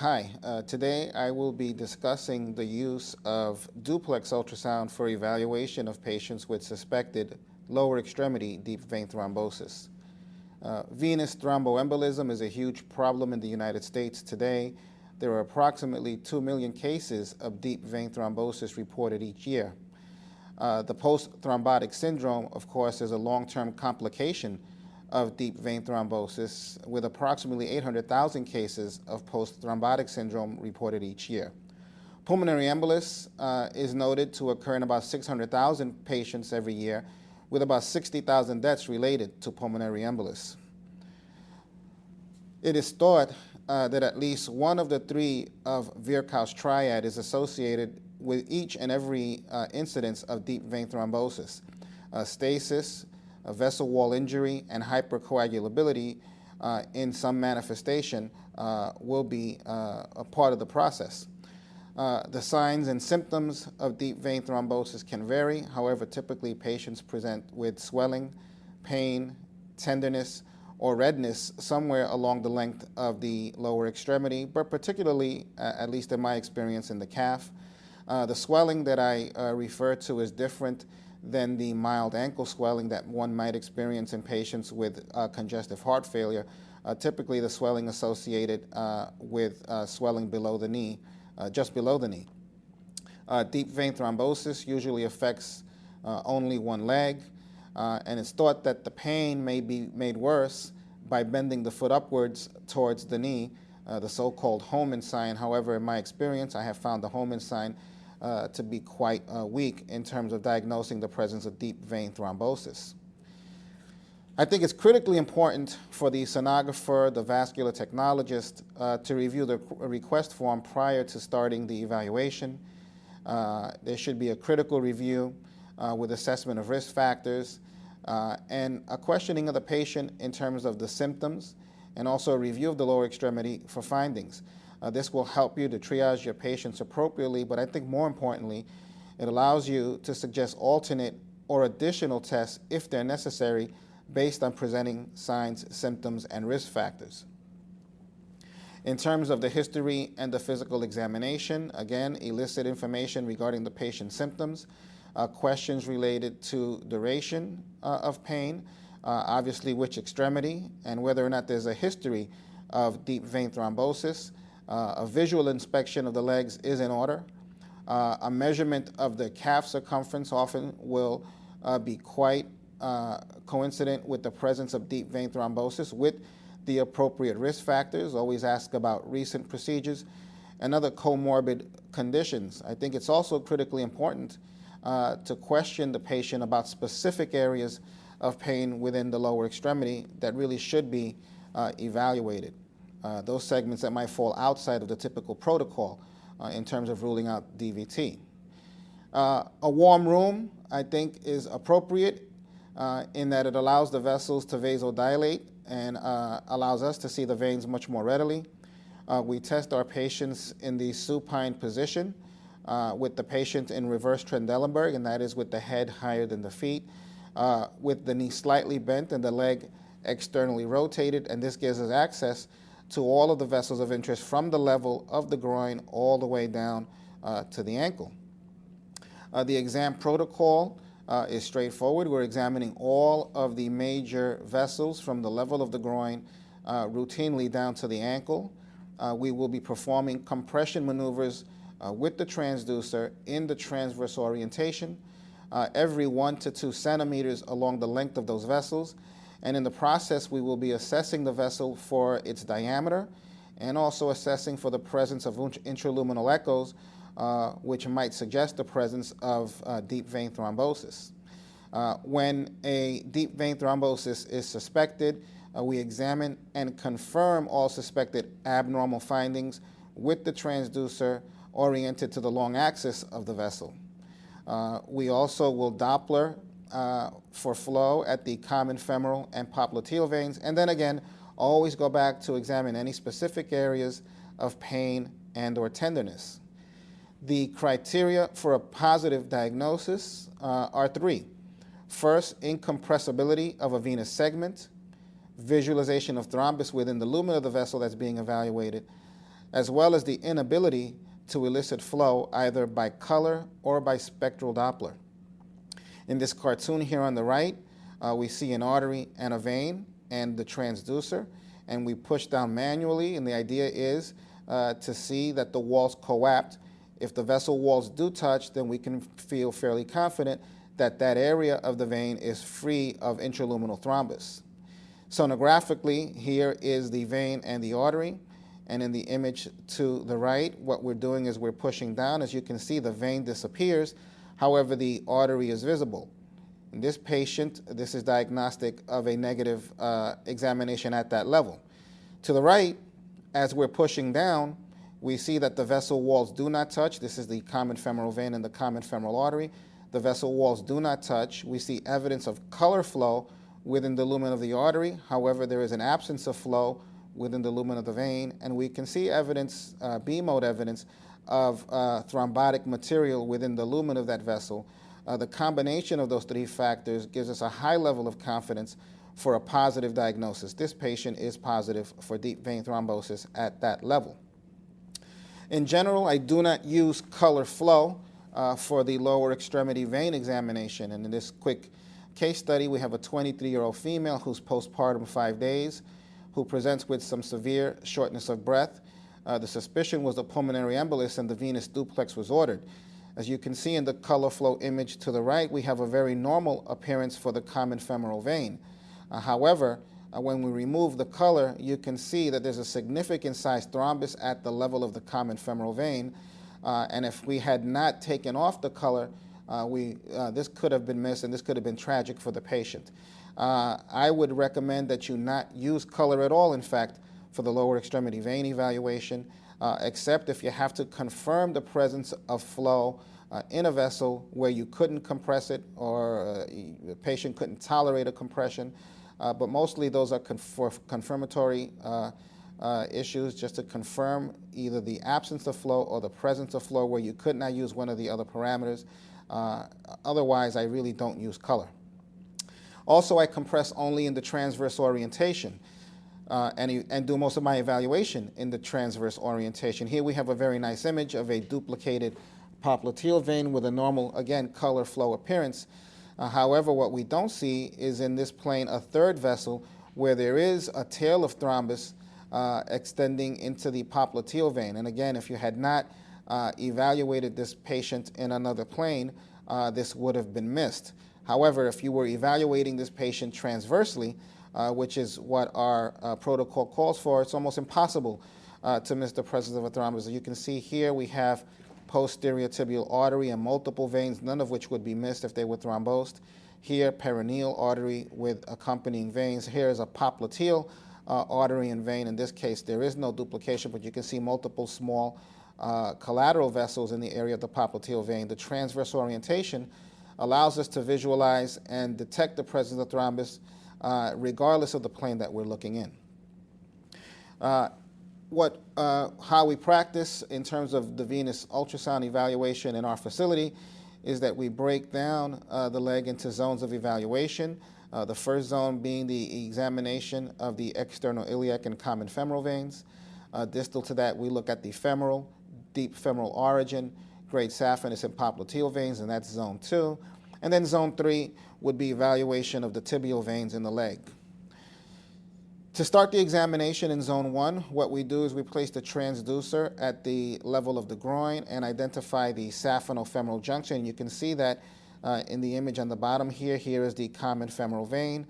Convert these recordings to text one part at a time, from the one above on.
Hi, today I will be discussing the use of duplex ultrasound for evaluation of patients with suspected lower extremity deep vein thrombosis. Venous thromboembolism is a huge problem in the United States today. There are approximately 2 million cases of deep vein thrombosis reported each year. The post-thrombotic syndrome, of course, is a long-term complication of deep vein thrombosis, with approximately 800,000 cases of post-thrombotic syndrome reported each year. Pulmonary embolus is noted to occur in about 600,000 patients every year, with about 60,000 deaths related to pulmonary embolus. It is thought that at least one of the three of Virchow's triad is associated with each and every incidence of deep vein thrombosis. Stasis, vessel wall injury, and hypercoagulability in some manifestation will be a part of the process. The signs and symptoms of deep vein thrombosis can vary. However, typically patients present with swelling, pain, tenderness, or redness somewhere along the length of the lower extremity, but particularly, at least in my experience, in the calf. The swelling that I refer to is different than the mild ankle swelling that one might experience in patients with congestive heart failure. Typically, the swelling associated with swelling below the knee, just below the knee. Deep vein thrombosis usually affects only one leg, and it's thought that the pain may be made worse by bending the foot upwards towards the knee, the so-called Homan sign. However, in my experience, I have found the Homan sign to be quite weak in terms of diagnosing the presence of deep vein thrombosis. I think it's critically important for the sonographer, the vascular technologist, to review the request form prior to starting the evaluation. There should be a critical review with assessment of risk factors and a questioning of the patient in terms of the symptoms, and also a review of the lower extremity for findings. This will help you to triage your patients appropriately, but I think more importantly, it allows you to suggest alternate or additional tests if they're necessary based on presenting signs, symptoms, and risk factors. In terms of the history and the physical examination, again, elicit information regarding the patient's symptoms, questions related to duration of pain, obviously which extremity, and whether or not there's a history of deep vein thrombosis. A visual inspection of the legs is in order. A measurement of the calf circumference often will be quite coincident with the presence of deep vein thrombosis with the appropriate risk factors. Always ask about recent procedures and other comorbid conditions. I think it's also critically important to question the patient about specific areas of pain within the lower extremity that really should be evaluated. Those segments that might fall outside of the typical protocol in terms of ruling out DVT. A warm room, I think, is appropriate in that it allows the vessels to vasodilate and allows us to see the veins much more readily. We test our patients in the supine position with the patient in reverse Trendelenburg, and that is with the head higher than the feet, with the knee slightly bent and the leg externally rotated, and this gives us access to all of the vessels of interest from the level of the groin all the way down to the ankle. The exam protocol is straightforward. We're examining all of the major vessels from the level of the groin routinely down to the ankle. We will be performing compression maneuvers with the transducer in the transverse orientation every 1 to 2 centimeters along the length of those vessels. And in the process, we will be assessing the vessel for its diameter and also assessing for the presence of intraluminal echoes, which might suggest the presence of deep vein thrombosis. When a deep vein thrombosis is suspected, we examine and confirm all suspected abnormal findings with the transducer oriented to the long axis of the vessel. We also will Doppler for flow at the common femoral and popliteal veins, and then again, always go back to examine any specific areas of pain and or tenderness. The criteria for a positive diagnosis are 3. First, incompressibility of a venous segment, visualization of thrombus within the lumen of the vessel that's being evaluated. as well as the inability to elicit flow either by color or by spectral Doppler. In this cartoon here on the right, we see an artery and a vein and the transducer, and we push down manually, and the idea is to see that the walls coapt. If the vessel walls do touch, then we can feel fairly confident that that area of the vein is free of intraluminal thrombus. Sonographically, here is the vein and the artery, and in the image to the right, what we're doing is we're pushing down. As you can see, the vein disappears, however, the artery is visible. In this patient, this is diagnostic of a negative examination at that level. To the right, as we're pushing down, we see that the vessel walls do not touch. This is the common femoral vein and the common femoral artery. The vessel walls do not touch. We see evidence of color flow within the lumen of the artery. However, there is an absence of flow within the lumen of the vein, and we can see evidence, B-mode evidence, of thrombotic material within the lumen of that vessel. The combination of those three factors gives us a high level of confidence for a positive diagnosis. This patient is positive for deep vein thrombosis at that level. In general, I do not use color flow for the lower extremity vein examination. And in this quick case study, we have a 23-year-old female who's postpartum 5 days, who presents with some severe shortness of breath. The suspicion was a pulmonary embolus, and the venous duplex was ordered. As you can see in the color flow image to the right, we have a very normal appearance for the common femoral vein. However, when we remove the color, you can see that there's a significant sized thrombus at the level of the common femoral vein. And if we had not taken off the color, this could have been missed, and this could have been tragic for the patient. I would recommend that you not use color at all, in fact, for the lower extremity vein evaluation, except if you have to confirm the presence of flow in a vessel where you couldn't compress it, or the patient couldn't tolerate a compression. But mostly those are for confirmatory issues, just to confirm either the absence of flow or the presence of flow where you could not use one of the other parameters. Otherwise, I really don't use color. Also, I compress only in the transverse orientation and do most of my evaluation in the transverse orientation. Here we have a very nice image of a duplicated popliteal vein with a normal, again, color flow appearance. However, what we don't see is in this plane a third vessel where there is a tail of thrombus extending into the popliteal vein. And again, if you had not evaluated this patient in another plane, this would have been missed. However, if you were evaluating this patient transversely, which is what our protocol calls for, it's almost impossible to miss the presence of a thrombus. As you can see here, we have posterior tibial artery and multiple veins, none of which would be missed if they were thrombosed. Here, perineal artery with accompanying veins. Here is a popliteal artery and vein. In this case, there is no duplication, but you can see multiple small collateral vessels in the area of the popliteal vein. The transverse orientation allows us to visualize and detect the presence of thrombus regardless of the plane that we're looking in. How we practice in terms of the venous ultrasound evaluation in our facility is that we break down the leg into zones of evaluation. The first zone being the examination of the external iliac and common femoral veins. Distal to that, we look at the femoral, deep femoral origin, great saphenous and popliteal veins, and that's zone 2. And then zone 3 would be evaluation of the tibial veins in the leg. To start the examination in zone 1, what we do is we place the transducer at the level of the groin and identify the saphenofemoral junction. You can see that in the image on the bottom here. Here is the common femoral vein.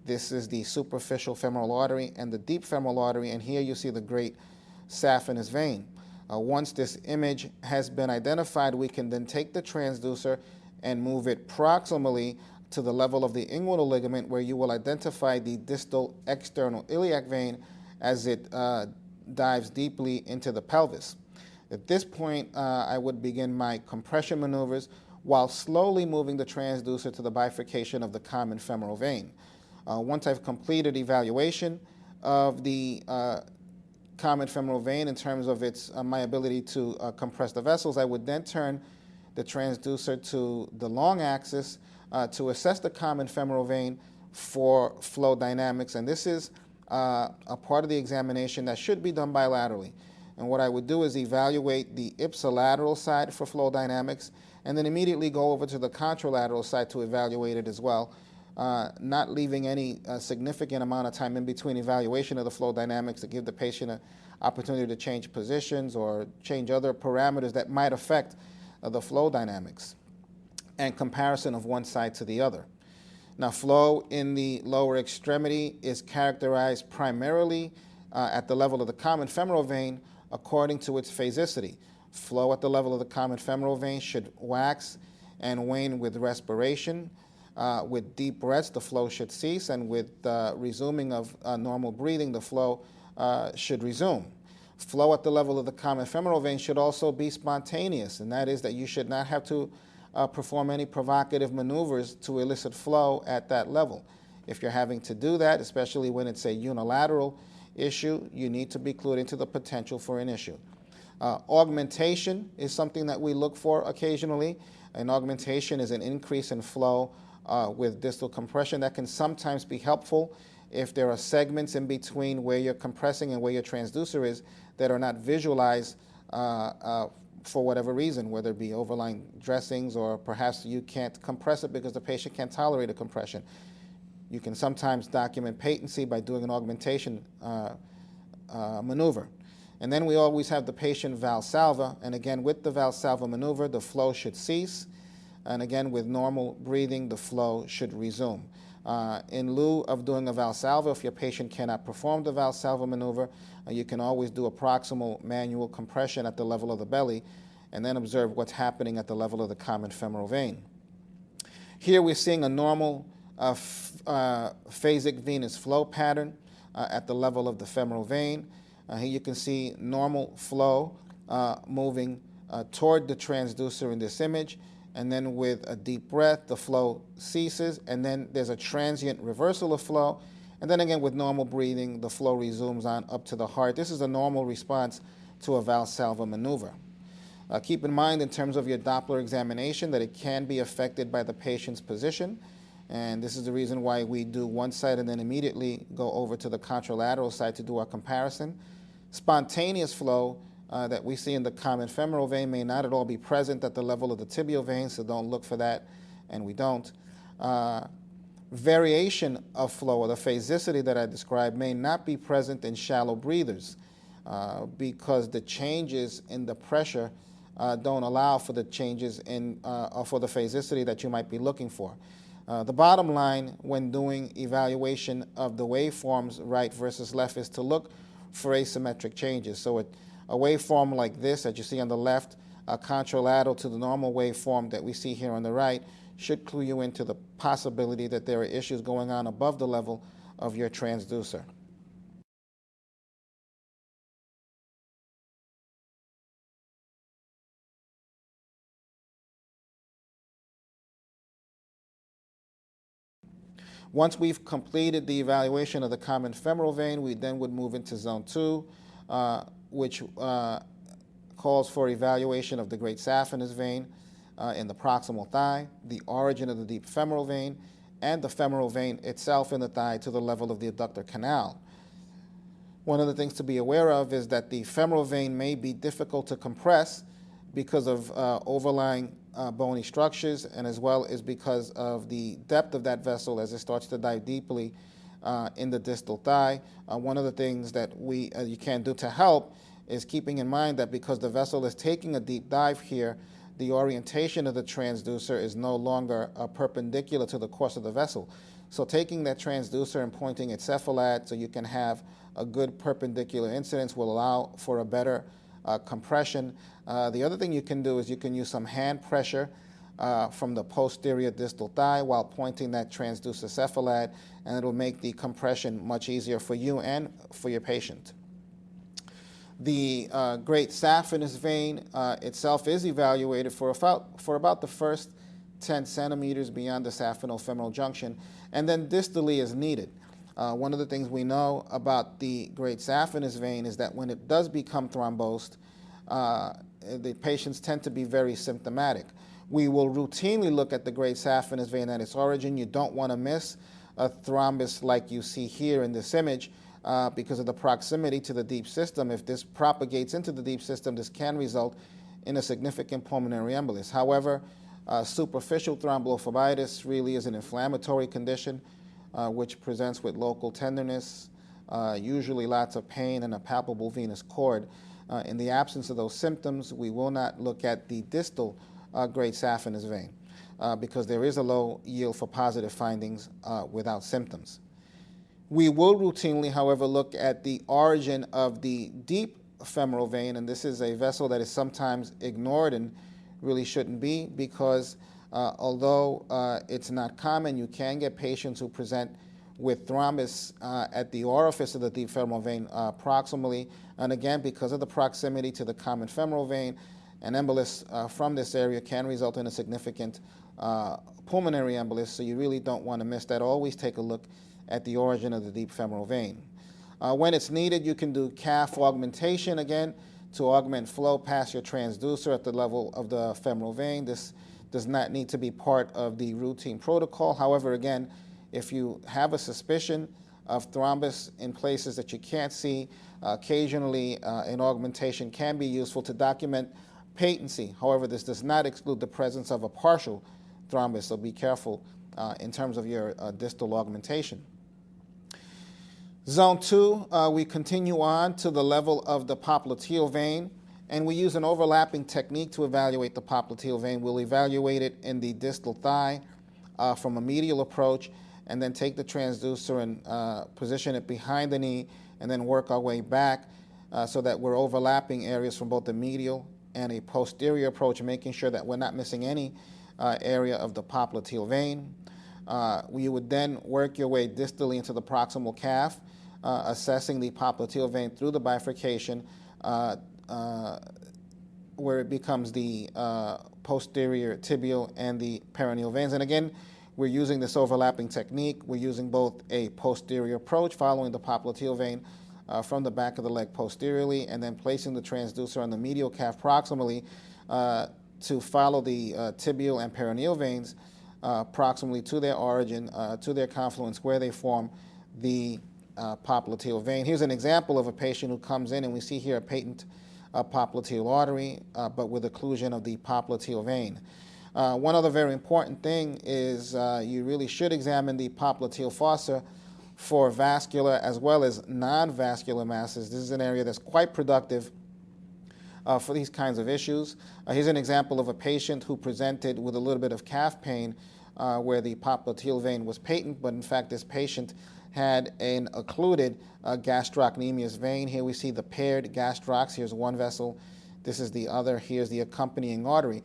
This is the superficial femoral artery and the deep femoral artery, and here you see the great saphenous vein. Once this image has been identified, we can then take the transducer and move it proximally to the level of the inguinal ligament, where you will identify the distal external iliac vein as it dives deeply into the pelvis. At this point, I would begin my compression maneuvers while slowly moving the transducer to the bifurcation of the common femoral vein. Once I've completed evaluation of the common femoral vein in terms of its my ability to compress the vessels, I would then turn the transducer to the long axis to assess the common femoral vein for flow dynamics. And this is a part of the examination that should be done bilaterally. And what I would do is evaluate the ipsilateral side for flow dynamics, and then immediately go over to the contralateral side to evaluate it as well, not leaving any significant amount of time in between evaluation of the flow dynamics to give the patient an opportunity to change positions or change other parameters that might affect the flow dynamics, and comparison of one side to the other. Now, flow in the lower extremity is characterized primarily at the level of the common femoral vein according to its phasicity. Flow at the level of the common femoral vein should wax and wane with respiration. With deep breaths, the flow should cease, and with resuming of normal breathing, the flow should resume. Flow at the level of the common femoral vein should also be spontaneous, and that is that you should not have to perform any provocative maneuvers to elicit flow at that level. If you're having to do that, especially when it's a unilateral issue, you need to be clued into the potential for an issue. Augmentation is something that we look for occasionally. An augmentation is an increase in flow with distal compression that can sometimes be helpful if there are segments in between where you're compressing and where your transducer is that are not visualized for whatever reason, whether it be overlying dressings or perhaps you can't compress it because the patient can't tolerate a compression. You can sometimes document patency by doing an augmentation maneuver. And then we always have the patient Valsalva, and again with the Valsalva maneuver the flow should cease, and again with normal breathing the flow should resume. In lieu of doing a Valsalva, if your patient cannot perform the Valsalva maneuver, you can always do a proximal manual compression at the level of the belly and then observe what's happening at the level of the common femoral vein. Here we're seeing a normal phasic venous flow pattern at the level of the femoral vein. Here you can see normal flow moving toward the transducer in this image, and then with a deep breath the flow ceases, and then there's a transient reversal of flow, and then again with normal breathing the flow resumes on up to the heart. This is a normal response to a Valsalva maneuver. Keep in mind in terms of your Doppler examination that it can be affected by the patient's position, and this is the reason why we do one side and then immediately go over to the contralateral side to do our comparison. Spontaneous flow that we see in the common femoral vein may not at all be present at the level of the tibial vein, so don't look for that, and we don't. Variation of flow, or the phasicity that I described, may not be present in shallow breathers because the changes in the pressure don't allow for the changes in or for the phasicity that you might be looking for. The bottom line when doing evaluation of the waveforms right versus left is to look for asymmetric changes. So a waveform like this that you see on the left, contralateral to the normal waveform that we see here on the right, should clue you into the possibility that there are issues going on above the level of your transducer. Once we've completed the evaluation of the common femoral vein, we then would move into zone 2, which calls for evaluation of the great saphenous vein in the proximal thigh, the origin of the deep femoral vein, and the femoral vein itself in the thigh to the level of the adductor canal. One of the things to be aware of is that the femoral vein may be difficult to compress because of overlying bony structures, and as well as because of the depth of that vessel as it starts to dive deeply in the distal thigh. One of the things that you can do to help is keeping in mind that because the vessel is taking a deep dive here, the orientation of the transducer is no longer perpendicular to the course of the vessel. So taking that transducer and pointing it cephalad so you can have a good perpendicular incidence will allow for a better compression. The other thing you can do is you can use some hand pressure from the posterior distal thigh while pointing that transducer cephalad, and it'll make the compression much easier for you and for your patient. The great saphenous vein itself is evaluated for about the first 10 centimeters beyond the saphenofemoral junction, and then distally is needed. One of the things we know about the great saphenous vein is that when it does become thrombosed, the patients tend to be very symptomatic. We will routinely look at the great saphenous vein at its origin. You don't want to miss a thrombus like you see here in this image, because of the proximity to the deep system. If this propagates into the deep system, this can result in a significant pulmonary embolus. However, superficial thrombophlebitis really is an inflammatory condition which presents with local tenderness, usually lots of pain, and a palpable venous cord. In the absence of those symptoms, we will not look at the distal great saphenous vein because there is a low yield for positive findings without symptoms. We will routinely, however, look at the origin of the deep femoral vein, and this is a vessel that is sometimes ignored and really shouldn't be because although it's not common, you can get patients who present with thrombus at the orifice of the deep femoral vein proximally, and again, because of the proximity to the common femoral vein, an embolus from this area can result in a significant pulmonary embolus, so you really don't want to miss that. Always take a look at the origin of the deep femoral vein. When it's needed, you can do calf augmentation again to augment flow past your transducer at the level of the femoral vein. This does not need to be part of the routine protocol. However, again, if you have a suspicion of thrombus in places that you can't see, occasionally an augmentation can be useful to document patency. However, this does not exclude the presence of a partial thrombus, so be careful in terms of your distal augmentation. Zone 2, we continue on to the level of the popliteal vein, and we use an overlapping technique to evaluate the popliteal vein. We'll evaluate it in the distal thigh from a medial approach, and then take the transducer and position it behind the knee, and then work our way back so that we're overlapping areas from both the medial and a posterior approach, making sure that we're not missing any area of the popliteal vein. You would then work your way distally into the proximal calf, assessing the popliteal vein through the bifurcation where it becomes the posterior tibial and the peroneal veins. And again, we're using this overlapping technique. We're using both a posterior approach, following the popliteal vein from the back of the leg posteriorly, and then placing the transducer on the medial calf proximally to follow the tibial and peroneal veins proximally to their origin, to their confluence, where they form the popliteal vein. Here's an example of a patient who comes in, and we see here a patent popliteal artery, but with occlusion of the popliteal vein. One other very important thing is you really should examine the popliteal fossa for vascular as well as non-vascular masses. This is an area that's quite productive for these kinds of issues. Here's an example of a patient who presented with a little bit of calf pain where the popliteal vein was patent, but in fact this patient had an occluded gastrocnemius vein. Here we see the paired gastrocs. Here's one vessel. This is the other. Here's the accompanying artery.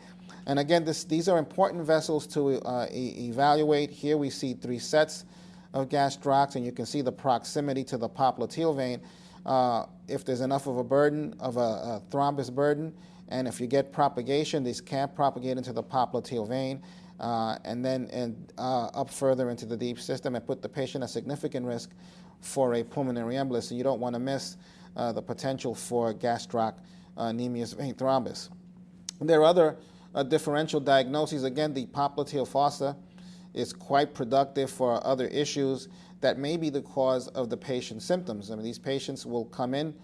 And again, these are important vessels to evaluate. Here we see 3 sets of gastrocs, and you can see the proximity to the popliteal vein. If there's enough of a burden, of a thrombus burden, and if you get propagation, these can propagate into the popliteal vein and then up further into the deep system and put the patient at significant risk for a pulmonary embolus. So you don't want to miss the potential for gastrocnemius vein thrombus. There are other differential diagnoses. Again, the popliteal fossa is quite productive for other issues that may be the cause of the patient's symptoms. I mean, these patients will come in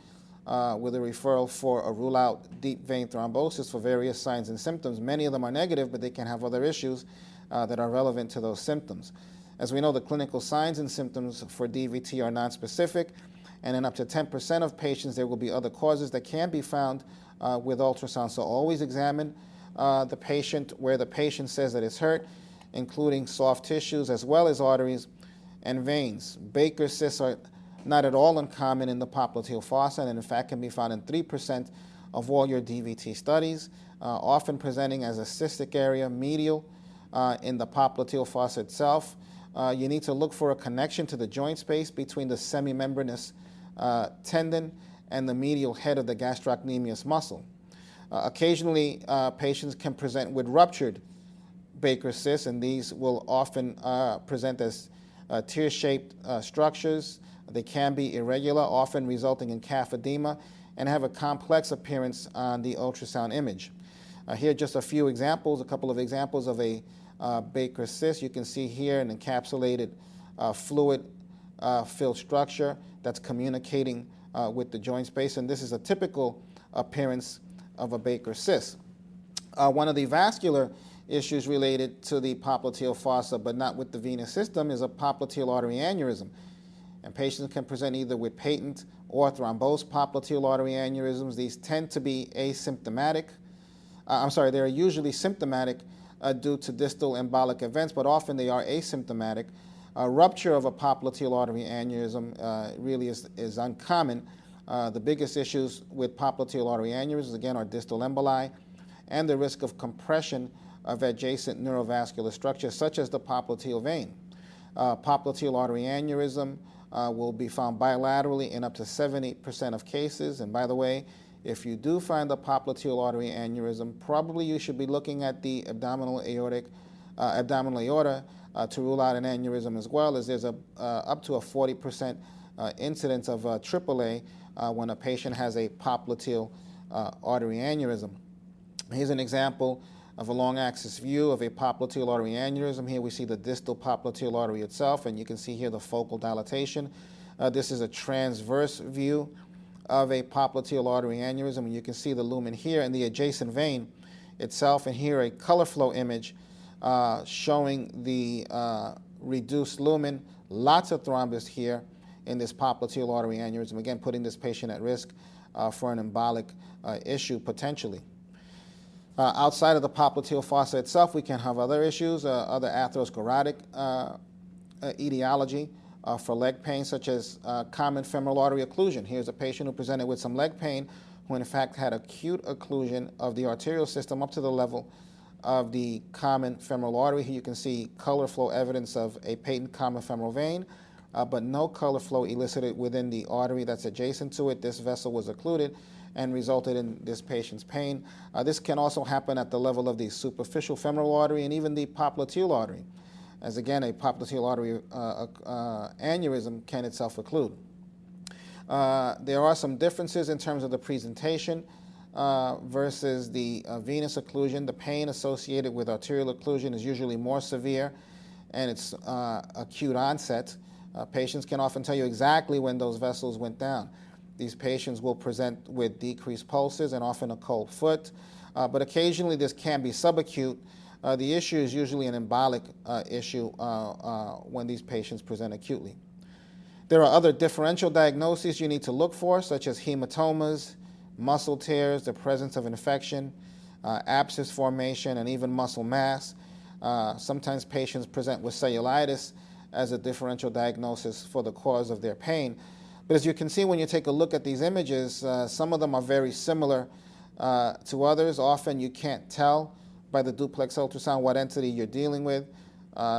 with a referral for a rule-out deep vein thrombosis for various signs and symptoms. Many of them are negative, but they can have other issues that are relevant to those symptoms. As we know, the clinical signs and symptoms for DVT are nonspecific, and in up to 10% of patients, there will be other causes that can be found with ultrasound. So always examine the patient where the patient says that it's hurt, including soft tissues as well as arteries and veins. Baker's cysts are not at all uncommon in the popliteal fossa, and in fact can be found in 3% of all your DVT studies, often presenting as a cystic area medial in the popliteal fossa itself. You need to look for a connection to the joint space between the semimembranous tendon and the medial head of the gastrocnemius muscle. Occasionally, patients can present with ruptured Baker's cysts, and these will often present as tear-shaped structures. They can be irregular, often resulting in calf edema, and have a complex appearance on the ultrasound image. Here are just a few examples, a couple of examples of a Baker's cyst. You can see here an encapsulated fluid-filled structure that's communicating with the joint space, and this is a typical appearance of a Baker cyst. One of the vascular issues related to the popliteal fossa, but not with the venous system, is a popliteal artery aneurysm. And patients can present either with patent or thrombosed popliteal artery aneurysms. These tend to be asymptomatic. They are usually symptomatic due to distal embolic events, but often they are asymptomatic. Rupture of a popliteal artery aneurysm really is uncommon. The biggest issues with popliteal artery aneurysms, again, are distal emboli and the risk of compression of adjacent neurovascular structures, such as the popliteal vein. Popliteal artery aneurysm will be found bilaterally in up to 70% of cases. And by the way, if you do find the popliteal artery aneurysm, probably you should be looking at the abdominal aorta to rule out an aneurysm, as well as there's up to a 40% incidence of AAA when a patient has a popliteal artery aneurysm. Here's an example of a long axis view of a popliteal artery aneurysm. Here we see the distal popliteal artery itself, and you can see here the focal dilatation. This is a transverse view of a popliteal artery aneurysm, and you can see the lumen here and the adjacent vein itself, and here a color flow image showing the reduced lumen. Lots of thrombus here in this popliteal artery aneurysm, again putting this patient at risk for an embolic issue potentially. Outside of the popliteal fossa itself, we can have other issues, other atherosclerotic etiology for leg pain, such as common femoral artery occlusion. Here's a patient who presented with some leg pain who in fact had acute occlusion of the arterial system up to the level of the common femoral artery. Here you can see color flow evidence of a patent common femoral vein, but no color flow elicited within the artery that's adjacent to it. This vessel was occluded and resulted in this patient's pain. This can also happen at the level of the superficial femoral artery and even the popliteal artery, as again a popliteal artery aneurysm can itself occlude. There are some differences in terms of the presentation versus the venous occlusion. The pain associated with arterial occlusion is usually more severe, and it's acute onset. Patients can often tell you exactly when those vessels went down. These patients will present with decreased pulses and often a cold foot, but occasionally this can be subacute. The issue is usually an embolic issue when these patients present acutely. There are other differential diagnoses you need to look for, such as hematomas, muscle tears, the presence of infection, abscess formation, and even muscle mass. Sometimes patients present with cellulitis as a differential diagnosis for the cause of their pain. But as you can see when you take a look at these images, some of them are very similar to others. Often you can't tell by the duplex ultrasound what entity you're dealing with.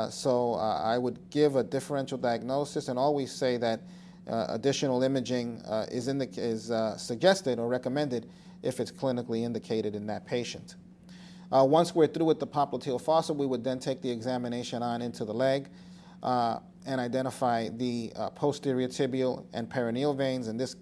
So I would give a differential diagnosis and always say that additional imaging is suggested or recommended if it's clinically indicated in that patient. Once we're through with the popliteal fossa, we would then take the examination on into the leg and identify the posterior tibial and peroneal veins, and this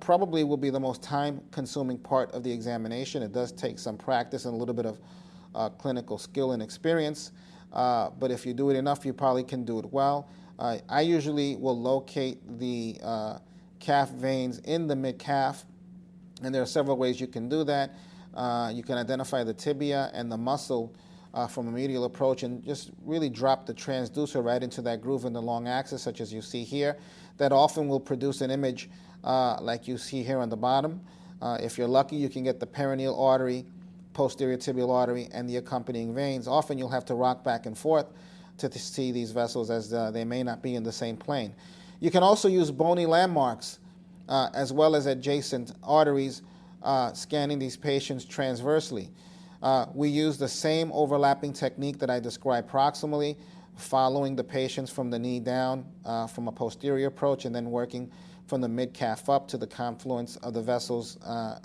probably will be the most time-consuming part of the examination. It does take some practice and a little bit of clinical skill and experience, but if you do it enough, you probably can do it well. I usually will locate the calf veins in the mid-calf, and there are several ways you can do that. You can identify the tibia and the muscle from a medial approach and just really drop the transducer right into that groove in the long axis, such as you see here. That often will produce an image like you see here on the bottom. If you're lucky, you can get the peroneal artery, posterior tibial artery, and the accompanying veins. Often you'll have to rock back and forth to see these vessels, as they may not be in the same plane. You can also use bony landmarks as well as adjacent arteries, scanning these patients transversely. We use the same overlapping technique that I described proximally, following the patients from the knee down from a posterior approach and then working from the mid-calf up to the confluence of the vessels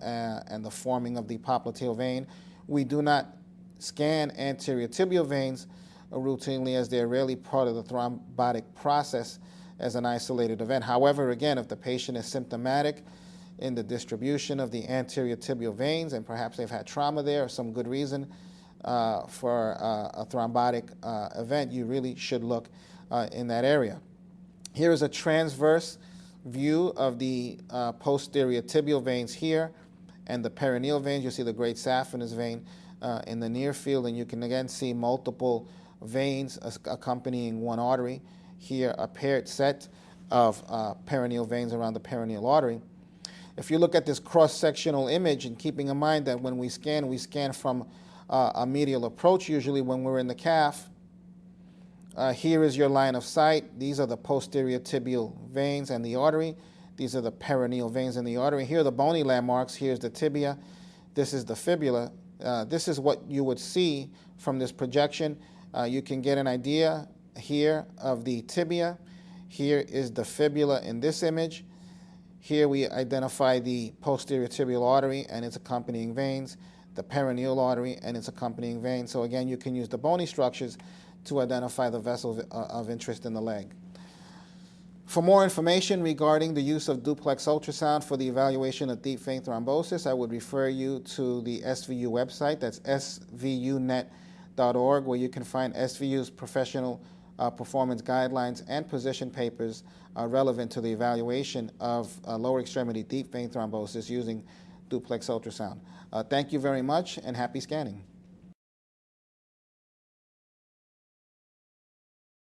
and the forming of the popliteal vein. We do not scan anterior tibial veins routinely, as they're rarely part of the thrombotic process as an isolated event. However, again, if the patient is symptomatic in the distribution of the anterior tibial veins, and perhaps they've had trauma there or some good reason for a thrombotic event, you really should look in that area. Here is a transverse view of the posterior tibial veins here and the perineal veins. You see the great saphenous vein in the near field, and you can again see multiple veins accompanying one artery. Here, a paired set of perineal veins around the perineal artery. If you look at this cross-sectional image, and keeping in mind that when we scan from a medial approach, usually when we're in the calf. Here is your line of sight. These are the posterior tibial veins and the artery. These are the perineal veins and the artery. Here are the bony landmarks. Here's the tibia. This is the fibula. This is what you would see from this projection. You can get an idea here of the tibia. Here is the fibula in this image. Here we identify the posterior tibial artery and its accompanying veins, the perineal artery and its accompanying veins. So again, you can use the bony structures to identify the vessels of interest in the leg. For more information regarding the use of duplex ultrasound for the evaluation of deep vein thrombosis, I would refer you to the SVU website. That's svunet.org, where you can find SVU's professional performance guidelines and position papers relevant to the evaluation of lower extremity deep vein thrombosis using duplex ultrasound. Thank you very much, and happy scanning.